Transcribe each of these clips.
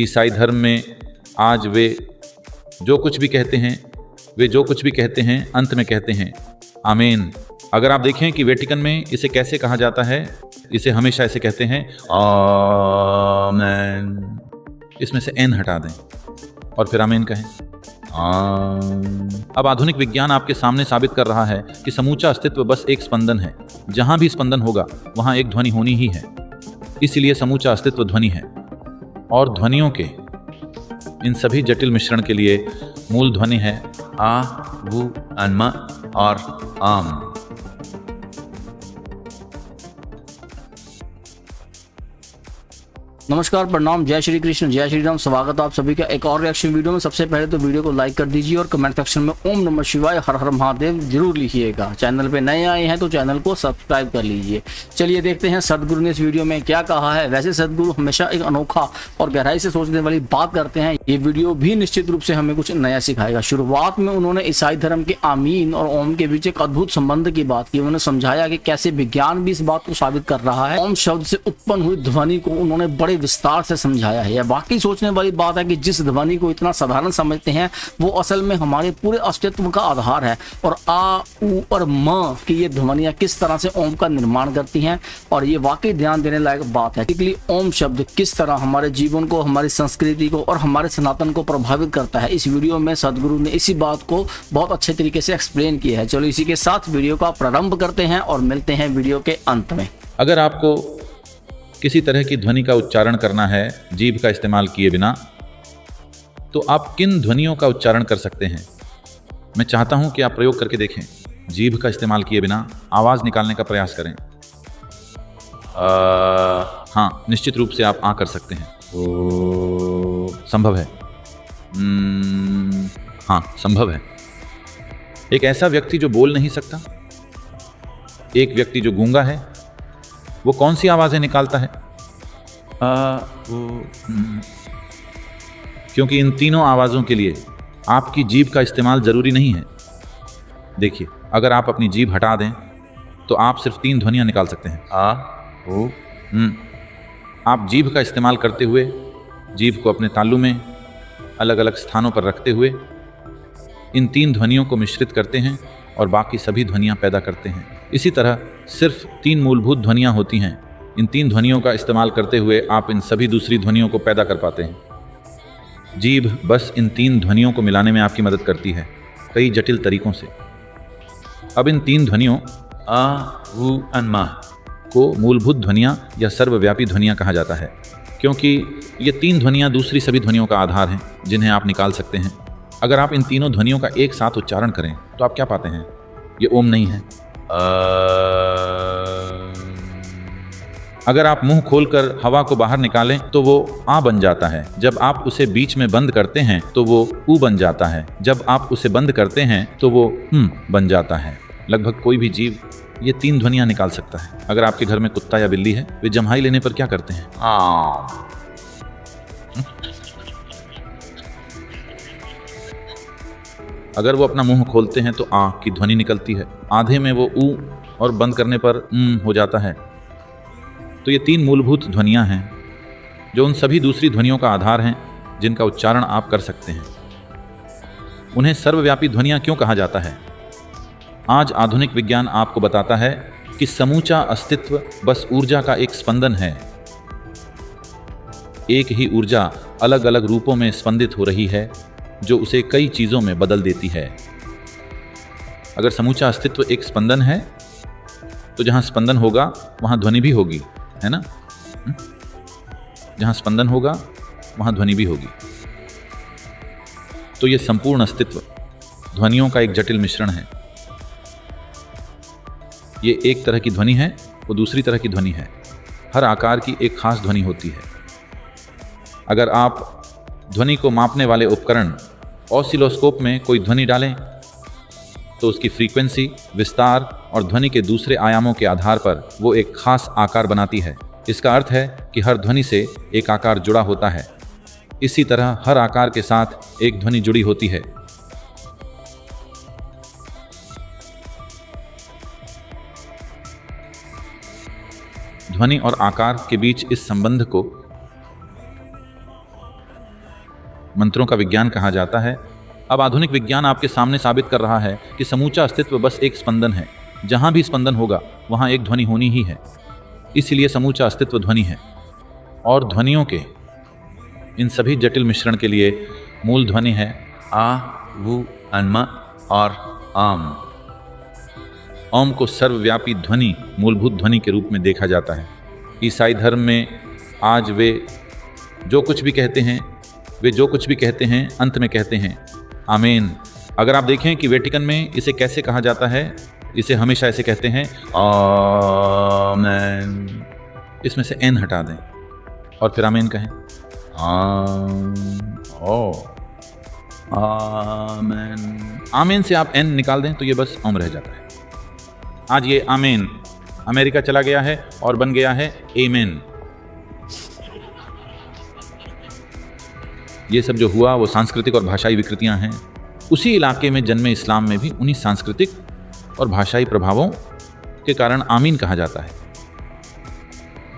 ईसाई धर्म में आज वे जो कुछ भी कहते हैं अंत में कहते हैं आमीन। अगर आप देखें कि वेटिकन में इसे कैसे कहा जाता है, इसे हमेशा ऐसे कहते हैं आमीन। इसमें से एन हटा दें और फिर आमीन कहें। अब आधुनिक विज्ञान आपके सामने साबित कर रहा है कि समूचा अस्तित्व बस एक स्पंदन है। जहां भी स्पंदन होगा वहां एक ध्वनि होनी ही है, इसलिए समूचा अस्तित्व ध्वनि है। और ध्वनियों के इन सभी जटिल मिश्रण के लिए मूल ध्वनि है आ, वु, अनमा और आम। नमस्कार, प्रणाम, जय श्री कृष्ण, जय श्री राम। स्वागत आप सभी का एक और रिएक्शन वीडियो में। सबसे पहले तो वीडियो को लाइक कर दीजिए और कमेंट सेक्शन में ओम नमः शिवाय हर हर महादेव जरूर लिखिएगा। चैनल पे नए आए हैं तो चैनल को सब्सक्राइब कर लीजिए। चलिए देखते हैं सदगुरु ने इस वीडियो में क्या कहा है। वैसे सदगुरु हमेशा एक अनोखा और गहराई से सोचने वाली बात करते हैं। ये वीडियो भी निश्चित रूप से हमें कुछ नया सिखाएगा। शुरुआत में उन्होंने ईसाई धर्म के आमीन और ओम के बीच एक अद्भुत संबंध की बात की। उन्होंने समझाया कि कैसे विज्ञान भी इस बात को साबित कर रहा है। ओम शब्द से उत्पन्न हुई ध्वनि को उन्होंने बड़े विस्तार से समझाया है। यह वाकई सोचने वाली बात है कि जिस ध्वनि को इतना साधारण समझते हैं वो असल में हमारे पूरे अस्तित्व का आधार है। और आ, उ और म की ये ध्वनियां किस तरह से ओम का निर्माण करती हैं, और ये वाकई ध्यान देने लायक बात है। इसलिए ओम शब्द किस तरह हमारे जीवन को, हमारी संस्कृति को और हमारे सनातन को प्रभावित करता है, इस वीडियो में सदगुरु ने इसी बात को बहुत अच्छे तरीके से एक्सप्लेन किया है। चलो इसी के साथ वीडियो का प्रारंभ करते हैं और मिलते हैं वीडियो के अंत में। अगर आपको किसी तरह की ध्वनि का उच्चारण करना है जीभ का इस्तेमाल किए बिना, तो आप किन ध्वनियों का उच्चारण कर सकते हैं? मैं चाहता हूं कि आप प्रयोग करके देखें। जीभ का इस्तेमाल किए बिना आवाज़ निकालने का प्रयास करें। हाँ, निश्चित रूप से आप आ कर सकते हैं। संभव है। हाँ, संभव है। एक ऐसा व्यक्ति जो बोल नहीं सकता, एक व्यक्ति जो गूंगा है, वो कौन सी आवाजें निकालता है? क्योंकि इन तीनों आवाजों के लिए आपकी जीभ का इस्तेमाल जरूरी नहीं है। देखिए, अगर आप अपनी जीभ हटा दें तो आप सिर्फ 3 ध्वनियां निकाल सकते हैं, आ, ओ, आप जीभ का इस्तेमाल करते हुए जीभ को अपने तालू में अलग अलग स्थानों पर रखते हुए इन 3 ध्वनियों को मिश्रित करते हैं और बाकी सभी ध्वनियां पैदा करते हैं। इसी तरह सिर्फ 3 मूलभूत ध्वनियां होती हैं। इन 3 ध्वनियों का इस्तेमाल करते हुए आप इन सभी दूसरी ध्वनियों को पैदा कर पाते हैं। जीभ बस इन 3 ध्वनियों को मिलाने में आपकी मदद करती है कई जटिल तरीकों से। अब इन 3 ध्वनियों आ, वु, अनमा को मूलभूत ध्वनियाँ या सर्वव्यापी ध्वनियाँ कहा जाता है, क्योंकि ये 3 ध्वनियाँ दूसरी सभी ध्वनियों का आधार हैं जिन्हें आप निकाल सकते हैं। अगर आप इन तीनों ध्वनियों का एक साथ उच्चारण करें तो आप क्या पाते हैं? ये ओम नहीं है। अगर आप मुंह खोलकर हवा को बाहर निकालें तो वो आ बन जाता है। जब आप उसे बीच में बंद करते हैं तो वो ऊ बन जाता है। जब आप उसे बंद करते हैं तो वो बन जाता है। लगभग कोई भी जीव ये 3 ध्वनियां निकाल सकता है। अगर आपके घर में कुत्ता या बिल्ली है, वे जम्हाई लेने पर क्या करते हैं? अगर वो अपना मुंह खोलते हैं तो आ की ध्वनि निकलती है। आधे में वो ऊ और बंद करने पर हो जाता है। तो ये 3 मूलभूत ध्वनियां हैं जो उन सभी दूसरी ध्वनियों का आधार हैं जिनका उच्चारण आप कर सकते हैं। उन्हें सर्वव्यापी ध्वनियां क्यों कहा जाता है? आज आधुनिक विज्ञान आपको बताता है कि समूचा अस्तित्व बस ऊर्जा का एक स्पंदन है। एक ही ऊर्जा अलग अलग रूपों में स्पंदित हो रही है जो उसे कई चीज़ों में बदल देती है। अगर समूचा अस्तित्व एक स्पंदन है तो जहाँ स्पंदन होगा वहाँ ध्वनि भी होगी, है ना? जहाँ स्पंदन होगा वहाँ ध्वनि भी होगी। तो ये संपूर्ण अस्तित्व ध्वनियों का एक जटिल मिश्रण है। ये एक तरह की ध्वनि है, वो दूसरी तरह की ध्वनि है। हर आकार की एक खास ध्वनि होती है। अगर आप ध्वनि को मापने वाले उपकरण ऑसिलोस्कोप में कोई ध्वनि डालें तो उसकी फ्रीक्वेंसी, विस्तार और ध्वनि के दूसरे आयामों के आधार पर वो एक खास आकार बनाती है। इसका अर्थ है कि हर ध्वनि से एक आकार जुड़ा होता है। इसी तरह हर आकार के साथ एक ध्वनि जुड़ी होती है। ध्वनि और आकार के बीच इस संबंध को मंत्रों का विज्ञान कहा जाता है। अब आधुनिक विज्ञान आपके सामने साबित कर रहा है कि समूचा अस्तित्व बस एक स्पंदन है। जहाँ भी स्पंदन होगा वहाँ एक ध्वनि होनी ही है, इसलिए समूचा अस्तित्व ध्वनि है। और ध्वनियों के इन सभी जटिल मिश्रण के लिए मूल ध्वनि है आ, वु, अन्मा और आम। ओम को सर्वव्यापी ध्वनि, मूलभूत ध्वनि के रूप में देखा जाता है। ईसाई धर्म में आज वे जो कुछ भी कहते हैं अंत में कहते हैं आमीन। अगर आप देखें कि वेटिकन में इसे कैसे कहा जाता है, इसे हमेशा ऐसे कहते हैं आमीन। इसमें से एन हटा दें और फिर आमीन कहें आमीन। आमीन से आप एन निकाल दें तो ये बस ओम रह जाता है। आज ये आमीन अमेरिका चला गया है और बन गया है एमेन। ये सब जो हुआ वो सांस्कृतिक और भाषाई विकृतियां हैं। उसी इलाके में जन्मे इस्लाम में भी उन्हीं सांस्कृतिक और भाषाई प्रभावों के कारण आमीन कहा जाता है।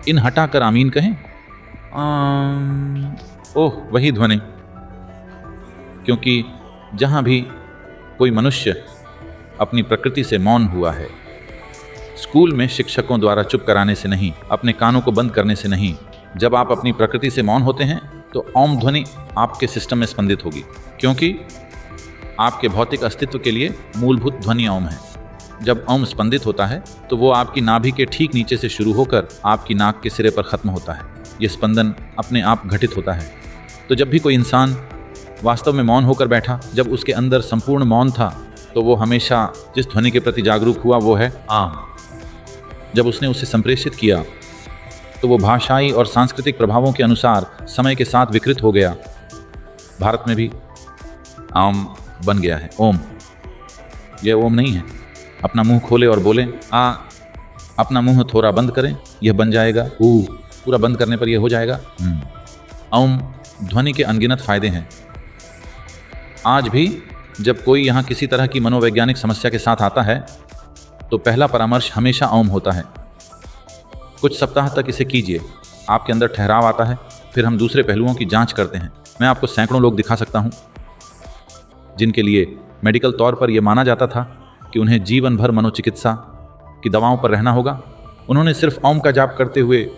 इन हटाकर आमीन कहें ओह वही ध्वनि, क्योंकि जहाँ भी कोई मनुष्य अपनी प्रकृति से मौन हुआ है, स्कूल में शिक्षकों द्वारा चुप कराने से नहीं, अपने कानों को बंद करने से नहीं, जब आप अपनी प्रकृति से मौन होते हैं तो ओम ध्वनि आपके सिस्टम में स्पंदित होगी, क्योंकि आपके भौतिक अस्तित्व के लिए मूलभूत ध्वनि ओम है। जब ओम स्पंदित होता है तो वो आपकी नाभि के ठीक नीचे से शुरू होकर आपकी नाक के सिरे पर ख़त्म होता है। ये स्पंदन अपने आप घटित होता है। तो जब भी कोई इंसान वास्तव में मौन होकर बैठा, जब उसके अंदर संपूर्ण मौन था, तो वो हमेशा जिस ध्वनि के प्रति जागरूक हुआ वो है आम। जब उसने उसे संप्रेषित किया तो वो भाषाई और सांस्कृतिक प्रभावों के अनुसार समय के साथ विकृत हो गया। भारत में भी आम बन गया है ओम। यह ओम नहीं है। अपना मुंह खोले और बोलें आ, अपना मुंह थोड़ा बंद करें, यह बन जाएगा ऊ, पूरा बंद करने पर यह हो जाएगा ओम। ध्वनि के अनगिनत फायदे हैं। आज भी जब कोई यहाँ किसी तरह की मनोवैज्ञानिक समस्या के साथ आता है तो पहला परामर्श हमेशा ओम होता है। कुछ सप्ताह तक इसे कीजिए, आपके अंदर ठहराव आता है। फिर हम दूसरे पहलुओं की जांच करते हैं। मैं आपको सैकड़ों लोग दिखा सकता हूं जिनके लिए मेडिकल तौर पर यह माना जाता था कि उन्हें जीवन भर मनोचिकित्सा की दवाओं पर रहना होगा। उन्होंने सिर्फ ओम का जाप करते हुए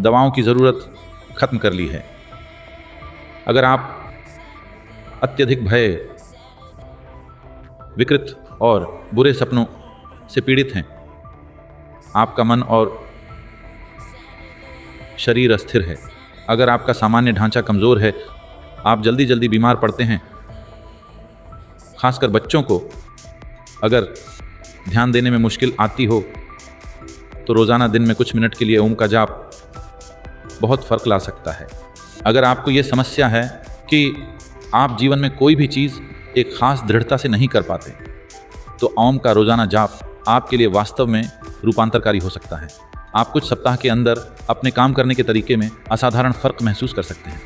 दवाओं की ज़रूरत खत्म कर ली है। अगर आप अत्यधिक भय, विकृत और बुरे सपनों से पीड़ित हैं, आपका मन और शरीर अस्थिर है, अगर आपका सामान्य ढांचा कमज़ोर है, आप जल्दी जल्दी बीमार पड़ते हैं, खासकर बच्चों को अगर ध्यान देने में मुश्किल आती हो, तो रोज़ाना दिन में कुछ मिनट के लिए ओम का जाप बहुत फ़र्क ला सकता है। अगर आपको ये समस्या है कि आप जीवन में कोई भी चीज़ एक ख़ास दृढ़ता से नहीं कर पाते, तो ओम का रोज़ाना जाप आपके लिए वास्तव में रूपांतरकारी हो सकता है। आप कुछ सप्ताह के अंदर अपने काम करने के तरीके में असाधारण फ़र्क महसूस कर सकते हैं।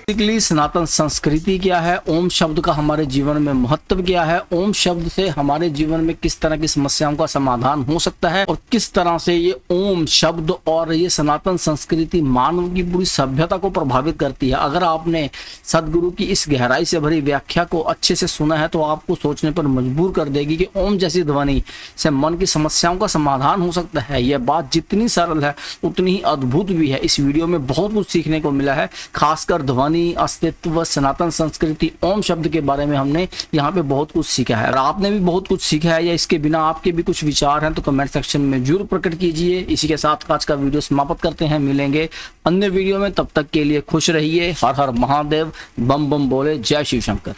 बेसिकली सनातन संस्कृति क्या है, ओम शब्द का हमारे जीवन में महत्व क्या है, ओम शब्द से हमारे जीवन में किस तरह की समस्याओं का समाधान हो सकता है और किस तरह से ये ओम शब्द और ये सनातन संस्कृति मानव की पूरी सभ्यता को प्रभावित करती है। अगर आपने सदगुरु की इस गहराई से भरी व्याख्या को अच्छे से सुना है तो आपको सोचने पर मजबूर कर देगी कि ओम जैसी ध्वनि से मन की समस्याओं का समाधान हो सकता है। यह बात जितनी सरल है उतनी ही अद्भुत भी है। इस वीडियो में बहुत कुछ सीखने को मिला है, खासकर ध्वनि, अस्तित्व, सनातन संस्कृति, ओम शब्द के बारे में हमने यहाँ पे बहुत कुछ सीखा है। और आपने भी बहुत कुछ सीखा है या इसके बिना आपके भी कुछ विचार हैं तो कमेंट सेक्शन में जरूर प्रकट कीजिए। इसी के साथ आज का वीडियो समाप्त करते हैं, मिलेंगे अन्य वीडियो में। तब तक के लिए खुश रहिए। हर हर महादेव, बम बम बोले, जय शिव शंकर।